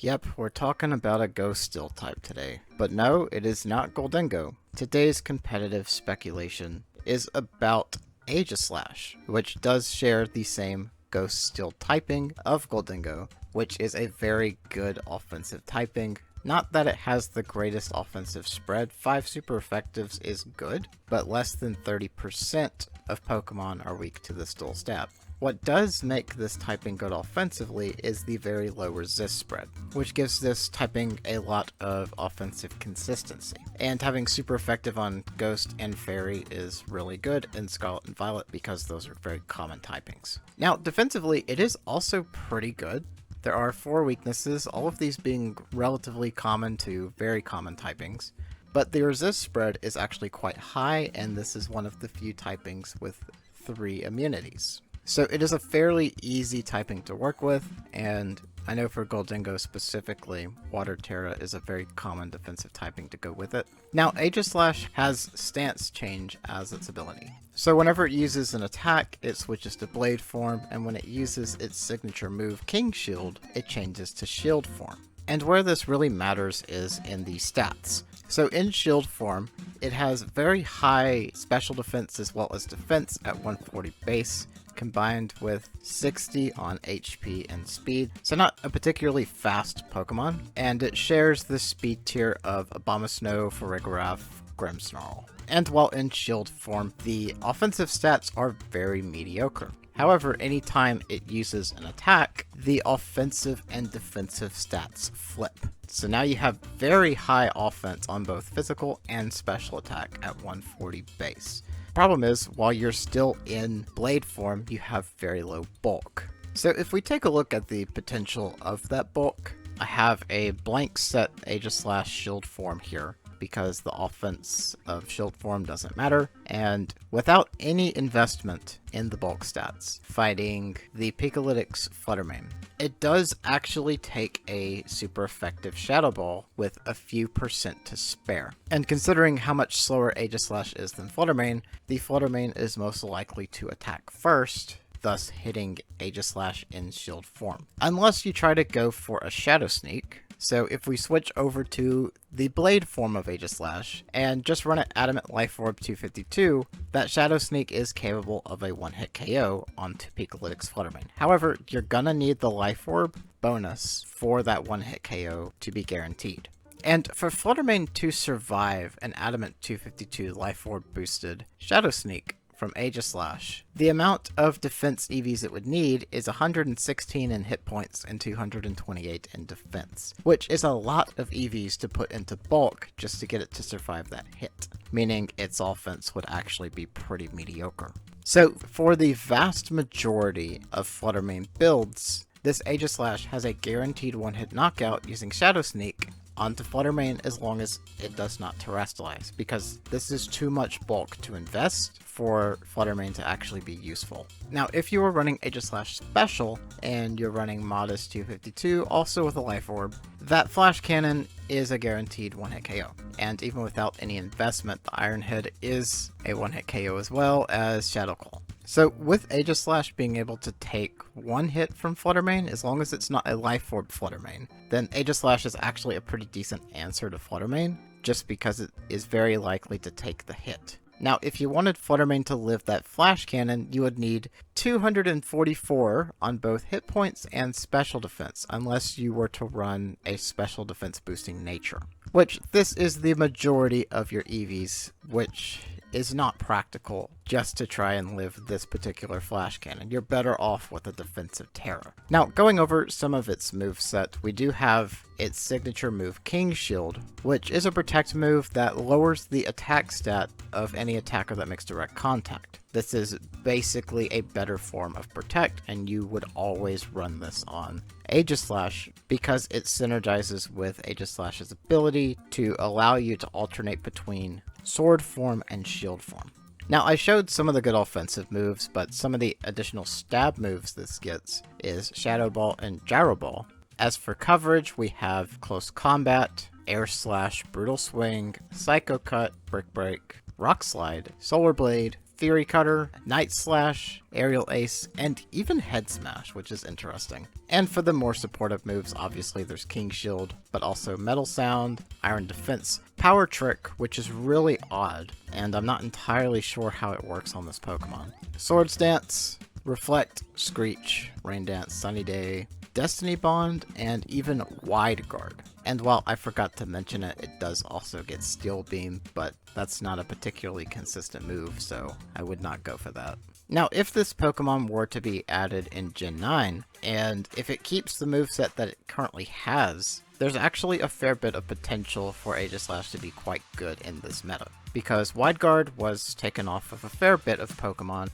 Yep, we're talking about a Ghost Steel type today. But no, it is not Gholdengo. Today's competitive speculation is about Aegislash, which does share the same Ghost Steel typing of Gholdengo, which is a very good offensive typing. Not that it has the greatest offensive spread, 5 super effectives is good, but less than 30% of Pokemon are weak to this dual stab. What does make this typing good offensively is the very low resist spread, which gives this typing a lot of offensive consistency. And having super effective on Ghost and Fairy is really good in Scarlet and Violet because those are very common typings. Now, defensively, it is also pretty good. There are 4 weaknesses, all of these being relatively common to very common typings. But the resist spread is actually quite high, and this is one of the few typings with 3 immunities. So it is a fairly easy typing to work with, and I know for Gholdengo specifically, Water Terra is a very common defensive typing to go with it. Now, Aegislash has Stance Change as its ability. So whenever it uses an attack, it switches to Blade form, and when it uses its signature move, King Shield, it changes to Shield form. And where this really matters is in the stats. So in Shield form, it has very high special defense as well as defense at 140 base, combined with 60 on HP and speed, so not a particularly fast Pokemon, and it shares the speed tier of Abomasnow, Farigiraf, Grimmsnarl. And while in Shield form, the offensive stats are very mediocre. However, anytime it uses an attack, the offensive and defensive stats flip. So now you have very high offense on both physical and special attack at 140 base. Problem is, while you're still in Blade form, you have very low bulk. So if we take a look at the potential of that bulk, I have a blank set Aegislash Shield form here, because the offense of Shield form doesn't matter, and without any investment in the bulk stats, fighting the Pikalytics Flutter Mane, it does actually take a super effective Shadow Ball with a few percent to spare. And considering how much slower Aegislash is than Flutter Mane, the Flutter Mane is most likely to attack first, thus hitting Aegislash in Shield form. Unless you try to go for a Shadow Sneak. So if we switch over to the Blade form of Aegislash and just run an Adamant Life Orb 252, that Shadow Sneak is capable of a one-hit KO onto Pikalytics Flutter Mane. However, you're gonna need the Life Orb bonus for that one-hit KO to be guaranteed. And for Flutter Mane to survive an Adamant 252 Life Orb boosted Shadow Sneak from Aegislash, the amount of defense EVs it would need is 116 in hit points and 228 in defense, which is a lot of EVs to put into bulk just to get it to survive that hit, meaning its offense would actually be pretty mediocre. So for the vast majority of Flutter Mane builds, this Aegislash has a guaranteed one-hit knockout using Shadow Sneak onto Flutter Mane as long as it does not terrestrialize, because this is too much bulk to invest for Flutter Mane to actually be useful. Now, if you are running Aegislash Special and you're running Modest 252, also with a Life Orb, that Flash Cannon is a guaranteed one-hit KO. And even without any investment, the Iron Head is a one-hit KO as well as Shadow Claw. So with Aegislash being able to take one hit from Flutter Mane, as long as it's not a Life Orb Flutter Mane, then Aegislash is actually a pretty decent answer to Flutter Mane, just because it is very likely to take the hit. Now, if you wanted Flutter Mane to live that Flash Cannon, you would need 244 on both hit points and special defense, unless you were to run a special defense boosting nature. Which, this is the majority of your EVs, which is not practical just to try and live this particular Flash Cannon. You're better off with a defensive Terra. Now, going over some of its moveset, we do have its signature move, King Shield, which is a protect move that lowers the attack stat of any attacker that makes direct contact. This is basically a better form of protect, and you would always run this on Aegislash because it synergizes with Aegislash's ability to allow you to alternate between Sword form and Shield form. Now, I showed some of the good offensive moves, but some of the additional stab moves this gets is Shadow Ball and Gyro Ball. As for coverage, we have Close Combat, Air Slash, Brutal Swing, Psycho Cut, Brick Break, Rock Slide, Solar Blade, Theory Cutter, Night Slash, Aerial Ace, and even Head Smash, which is interesting. And for the more supportive moves, obviously there's King Shield, but also Metal Sound, Iron Defense, Power Trick, which is really odd, and I'm not entirely sure how it works on this Pokemon. Swords Dance, Reflect, Screech, Rain Dance, Sunny Day, Destiny Bond, and even Wide Guard. And while I forgot to mention it, it does also get Steel Beam, but that's not a particularly consistent move, so I would not go for that. Now, if this Pokemon were to be added in Gen 9, and if it keeps the moveset that it currently has, there's actually a fair bit of potential for Aegislash to be quite good in this meta, because Wide Guard was taken off of a fair bit of Pokemon,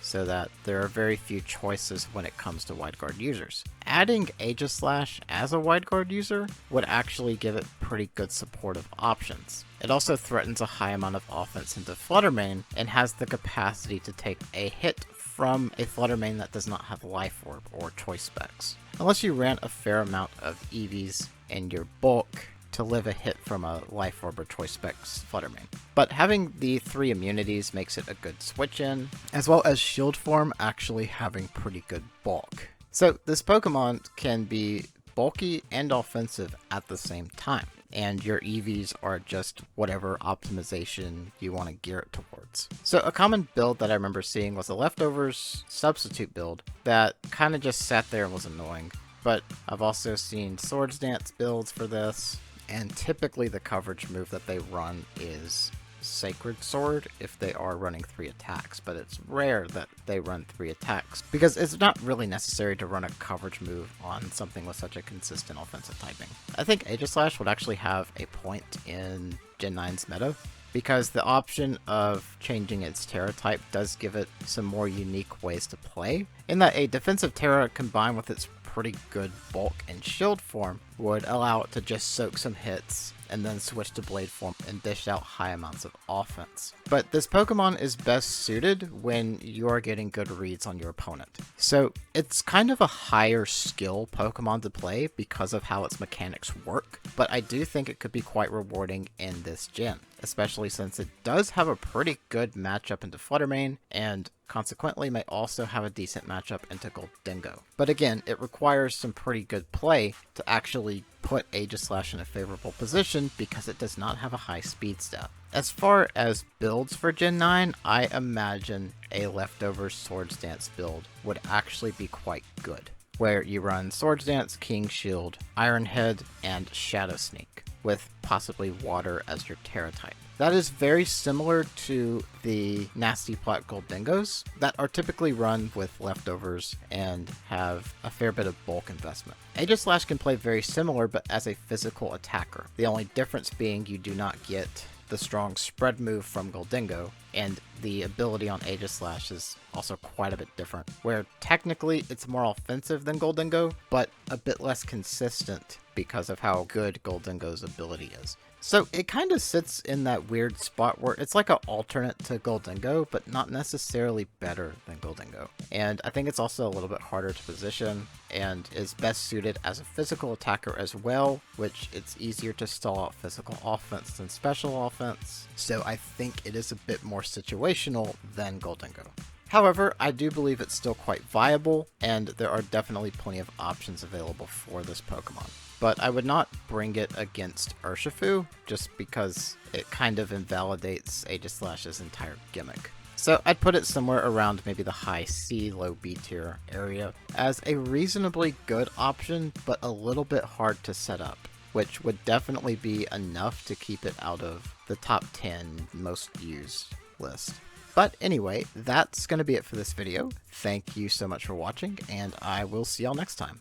so that there are very few choices when it comes to Wide Guard users. Adding Aegislash as a Wide Guard user would actually give it pretty good supportive options. It also threatens a high amount of offense into Flutter Mane and has the capacity to take a hit from a Flutter Mane that does not have Life Orb or Choice Specs, unless you ran a fair amount of EVs in your bulk to live a hit from a Life Orb or Choice Specs Flutter Mane. But having the 3 immunities makes it a good switch in, as well as Shield Form actually having pretty good bulk. So this Pokemon can be bulky and offensive at the same time, and your EVs are just whatever optimization you want to gear it towards. So a common build that I remember seeing was a Leftovers substitute build that kind of just sat there and was annoying. But I've also seen Swords Dance builds for this, and typically the coverage move that they run is Sacred Sword if they are running 3 attacks, but it's rare that they run 3 attacks because it's not really necessary to run a coverage move on something with such a consistent offensive typing. I think Aegislash would actually have a point in Gen 9's meta, because the option of changing its Terra type does give it some more unique ways to play, in that a defensive Terra combined with its pretty good bulk and shield form would allow it to just soak some hits and then switch to blade form and dish out high amounts of offense. But this Pokemon is best suited when you are getting good reads on your opponent. So it's kind of a higher skill Pokemon to play because of how its mechanics work, but I do think it could be quite rewarding in this gen, especially since it does have a pretty good matchup into Flutter Mane, and consequently may also have a decent matchup into Goldingo. But again, it requires some pretty good play to actually put Aegislash in a favorable position because it does not have a high speed stat. As far as builds for Gen 9, I imagine a Leftovers Swords Dance build would actually be quite good, where you run Swords Dance, King Shield, Iron Head, and Shadow Sneak, with possibly Water as your Terra type. That is very similar to the Nasty Plot Goldingos that are typically run with Leftovers and have a fair bit of bulk investment. Aegislash can play very similar, but as a physical attacker. The only difference being you do not get the strong spread move from Goldingo, and the ability on Aegislash is also quite a bit different, where technically it's more offensive than Goldingo, but a bit less consistent because of how good Goldingo's ability is. So it kind of sits in that weird spot where it's like an alternate to Goldingo, but not necessarily better than Goldingo. And I think it's also a little bit harder to position, and is best suited as a physical attacker as well, which it's easier to stall out physical offense than special offense. So I think it is a bit more situational than Goldingo. However, I do believe it's still quite viable, and there are definitely plenty of options available for this Pokemon. But I would not bring it against Urshifu, just because it kind of invalidates Aegislash's entire gimmick. So I'd put it somewhere around maybe the high C, low B tier area as a reasonably good option, but a little bit hard to set up, which would definitely be enough to keep it out of the top 10 most used list. But anyway, that's going to be it for this video. Thank you so much for watching, and I will see y'all next time.